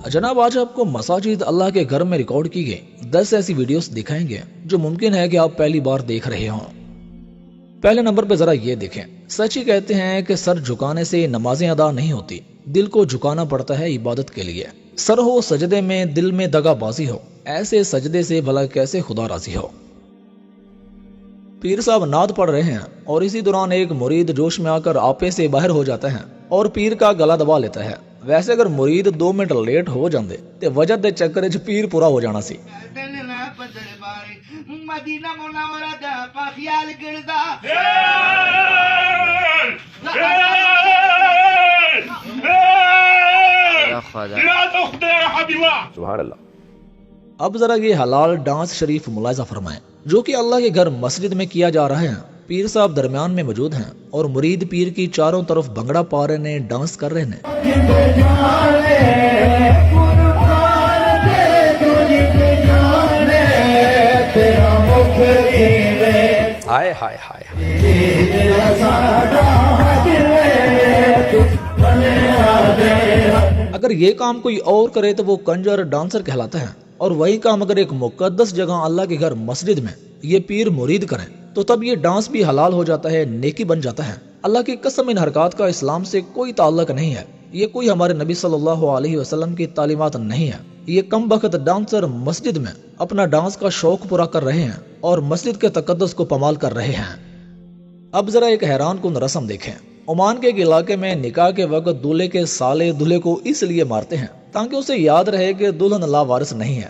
جناب آج آپ کو مساجد اللہ کے گھر میں ریکارڈ کی گئی 10 ایسی ویڈیوز دکھائیں گے جو ممکن ہے کہ آپ پہلی بار دیکھ رہے ہوں۔ پہلے نمبر پہ ذرا یہ دیکھیں، سچ ہی کہتے ہیں کہ سر جھکانے سے نمازیں ادا نہیں ہوتی، دل کو جھکانا پڑتا ہے عبادت کے لیے۔ سر ہو سجدے میں، دل میں دغا بازی ہو، ایسے سجدے سے بھلا کیسے خدا راضی ہو۔ پیر صاحب نعت پڑھ رہے ہیں اور اسی دوران ایک مرید جوش میں آ کر آپے سے باہر ہو جاتا ہے اور پیر کا گلا دبا لیتا ہے۔ ویسے اگر مرید 2 منٹ لیٹ ہو جاندے تے وجہ دے چکر وچ پیر پورا ہو جانا سی۔ مدینہ منورہ دا پا خیال کردا سبحان اللہ۔ اب ذرا یہ حلال ڈانس شریف ملاحظہ فرمائیں جو کہ اللہ کے گھر مسجد میں کیا جا رہا ہے۔ پیر صاحب درمیان میں موجود ہیں اور مرید پیر کی چاروں طرف بھنگڑا پا رہے ہیں، ڈانس کر رہے ہیں۔ ہائے ہائے ہائے، اگر یہ کام کوئی اور کرے تو وہ کنجر ڈانسر کہلاتا ہے، اور وہی کام اگر ایک مقدس جگہ اللہ کے گھر مسجد میں یہ پیر مرید کریں تو تب یہ ڈانس بھی حلال ہو جاتا ہے، نیکی بن جاتا ہے۔ اللہ کی قسم ان حرکات کا اسلام سے کوئی تعلق نہیں ہے، یہ کوئی ہمارے نبی صلی اللہ علیہ وسلم کی تعلیمات نہیں ہے۔ یہ کم بخت ڈانسر مسجد میں اپنا ڈانس کا شوق پورا کر رہے ہیں اور مسجد کے تقدس کو پامال کر رہے ہیں۔ اب ذرا ایک حیران کن رسم دیکھیں۔ عمان کے ایک علاقے میں نکاح کے وقت دولہے کے سالے دولہے کو اس لیے مارتے ہیں تاکہ اسے یاد رہے کہ دلہن لاوارث نہیں ہے۔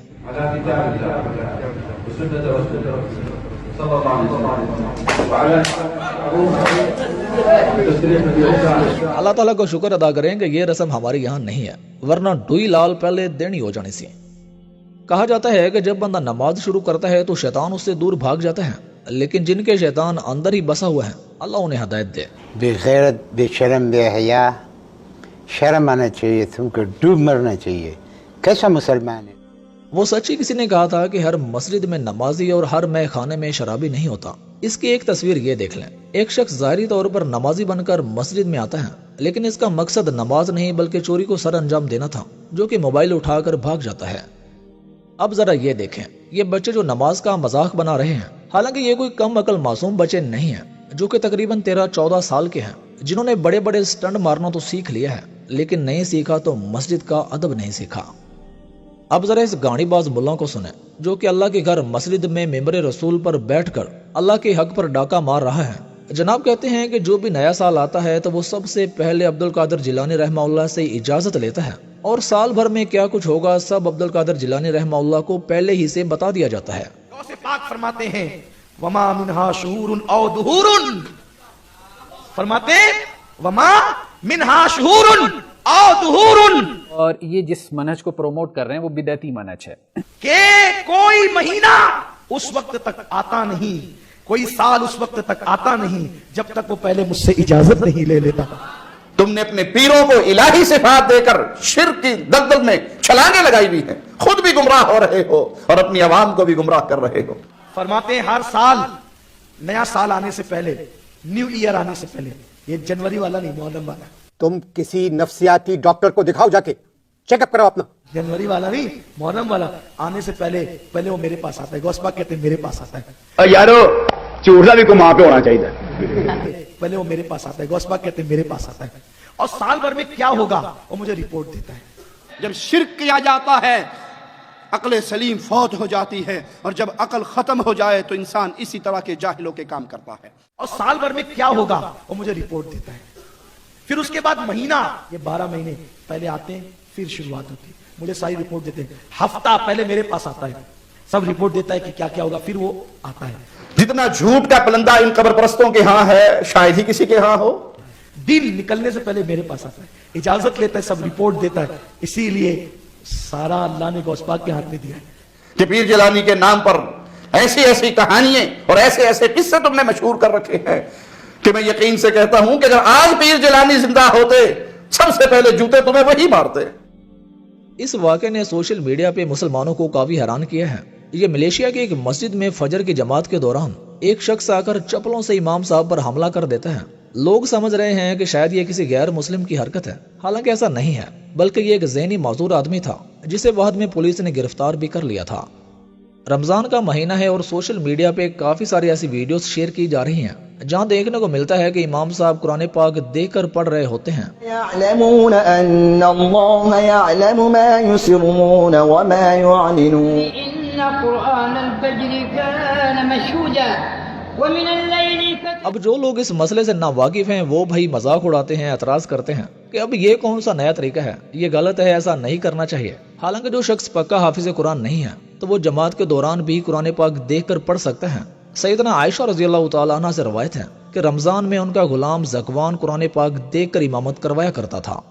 اللہ تعالیٰ کو شکر ادا کریں کہ یہ رسم ہمارے یہاں نہیں ہے، ورنہ ڈوئی لال پہلے دینی ہو جانی سی۔ کہا جاتا ہے کہ جب بندہ نماز شروع کرتا ہے تو شیطان اس سے دور بھاگ جاتا ہے، لیکن جن کے شیطان اندر ہی بسا ہوا ہے اللہ انہیں ہدایت دے۔ بے غیرت، بے شرم، بے حیا، شرم آنا چاہیے، تم کو ڈوب مرنا چاہیے۔ کیسا مسلمان ہے؟ وہ سچ ہی کسی نے کہا تھا کہ ہر مسجد میں نمازی اور ہر مے خانے میں شرابی نہیں ہوتا۔ اس کی ایک تصویر یہ دیکھ لیں، ایک شخص ظاہری طور پر نمازی بن کر مسجد میں آتا ہے لیکن اس کا مقصد نماز نہیں بلکہ چوری کو سر انجام دینا تھا، جو کہ موبائل اٹھا کر بھاگ جاتا ہے۔ اب ذرا یہ دیکھیں، یہ بچے جو نماز کا مذاق بنا رہے ہیں، حالانکہ یہ کوئی کم عقل معصوم بچے نہیں ہیں، جو کہ تقریباً 13-14 سال کے ہیں، جنہوں نے بڑے بڑے سٹنٹ مارنا تو سیکھ لیا ہے لیکن نہیں سیکھا تو مسجد کا ادب نہیں سیکھا۔ اب ذرا اس گاڑی باز ملا کو سنیں جو کہ اللہ کے گھر مسجد میں ممبر رسول پر بیٹھ کر اللہ کے حق پر ڈاکہ مار رہا ہے۔ جناب کہتے ہیں کہ جو بھی نیا سال آتا ہے تو وہ سب سے پہلے عبد القادر جیلانی رحمہ اللہ سے اجازت لیتا ہے، اور سال بھر میں کیا کچھ ہوگا سب عبد القادر جیلانی رحمہ اللہ کو پہلے ہی سے بتا دیا جاتا ہے۔ غوث پاک فرماتے ہیں وما منہا شہور او دہور، فرماتے ہیں وما منہا شہور او دہور، اور یہ جس منہج کو پروموٹ کر رہے ہیں وہ بدعتی منہج ہے کہ کوئی مہینہ اس وقت تک آتا نہیں، کوئی سال اس وقت تک آتا نہیں جب تک وہ پہلے مجھ سے اجازت نہیں لے لیتا۔ تم نے اپنے پیروں کو الہی صفات دے کر شرک کی دلدل میں چھلانگیں لگائی ہوئی ہیں، خود بھی گمراہ ہو رہے ہو اور اپنی عوام کو بھی گمراہ کر رہے ہو۔ فرماتے ہیں ہر سال نیا سال آنے سے پہلے، نیو ایئر آنے سے پہلے، یہ جنوری والا نہیں، محرم والا، تم کسی نفسیاتی ڈاکٹر کو دکھاؤ، جا کے چیک اپ کراؤ اپنا۔ جنوری والا نہیں، محرم والا آنے سے پہلے وہ میرے پاس آتا ہے۔ غوث پاک کہتے ہیں میرے پاس آتا ہے، یارو چورزا بھی کو ماں پہ ہونا چاہیے، پہلے وہ میرے پاس آتا ہے۔ غوث پاک کہتے ہیں میرے پاس آتا ہے، اور سال بھر میں کیا ہوگا وہ مجھے رپورٹ دیتا ہے۔ جب شرک کیا جاتا ہے عقل سلیم فوت ہو جاتی ہے، اور جب عقل ختم ہو جائے تو انسان اسی طرح کے جاہلوں کے کام کرتا ہے۔ اور سال بھر میں کیا ہوگا وہ مجھے رپورٹ دیتا ہے۔ پھر اس کے بعد مہینہ، یہ 12 مہینے پہلے آتے ہیں، پھر شروعات ہوتی ہے، مجھے ساری رپورٹ دیتے ہیں۔ ہفتہ پہلے میرے پاس آتا ہے، سب رپورٹ دیتا ہے کہ کیا کیا ہوگا، پھر وہ آتا ہے۔ جتنا جھوٹ کا پلندہ ان قبر پرستوں کے ہاں ہے شاید ہی کسی کے ہاں ہو۔ دن نکلنے سے پہلے میرے پاس آتا ہے، اجازت لیتا ہے، سب رپورٹ دیتا ہے۔ اسی لیے سارا اللہ نے غوث پاک کے ہاتھ میں دیا ہے کہ پیر جیلانی کے نام پر ایسی ایسی کہانیاں اور ایسے ایسے قصے تم نے مشہور کر رکھے ہیں کہ میں یقین سے کہتا ہوں کہ اگر آج پیر جیلانی زندہ ہوتے سب سے پہلے جوتے تمہیں وہی مارتے۔ اس واقعے نے سوشل میڈیا پہ مسلمانوں کو کافی حیران کیا ہے۔ یہ ملیشیا کی ایک مسجد میں فجر کی جماعت کے دوران ایک شخص آ کر چپلوں سے امام صاحب پر حملہ کر دیتا ہے۔ لوگ سمجھ رہے ہیں کہ شاید یہ کسی غیر مسلم کی حرکت ہے، حالانکہ ایسا نہیں ہے، بلکہ یہ ایک ذہنی معذور آدمی تھا جسے بعد میں پولیس نے گرفتار بھی کر لیا تھا۔ رمضان کا مہینہ ہے اور سوشل میڈیا پہ کافی ساری ایسی ویڈیوز شیئر کی جا رہی ہیں جہاں دیکھنے کو ملتا ہے کہ امام صاحب قرآن پاک دیکھ کر پڑھ رہے ہوتے ہیں۔ يعلمون ان الله يعلم ما يسرون وما يعلنون ان قرآن الفجر كان مشهودا ومن الليل اب جو لوگ اس مسئلے سے ناواقف ہیں وہ بھائی مذاق اڑاتے ہیں، اعتراض کرتے ہیں کہ اب یہ کون سا نیا طریقہ ہے، یہ غلط ہے، ایسا نہیں کرنا چاہیے۔ حالانکہ جو شخص پکا حافظ قرآن نہیں ہے تو وہ جماعت کے دوران بھی قرآن پاک دیکھ کر پڑھ سکتا ہے۔ سیدنا عائشہ رضی اللہ تعالیٰ عنہ سے روایت ہے کہ رمضان میں ان کا غلام زکوان قرآن پاک دیکھ کر امامت کروایا کرتا تھا۔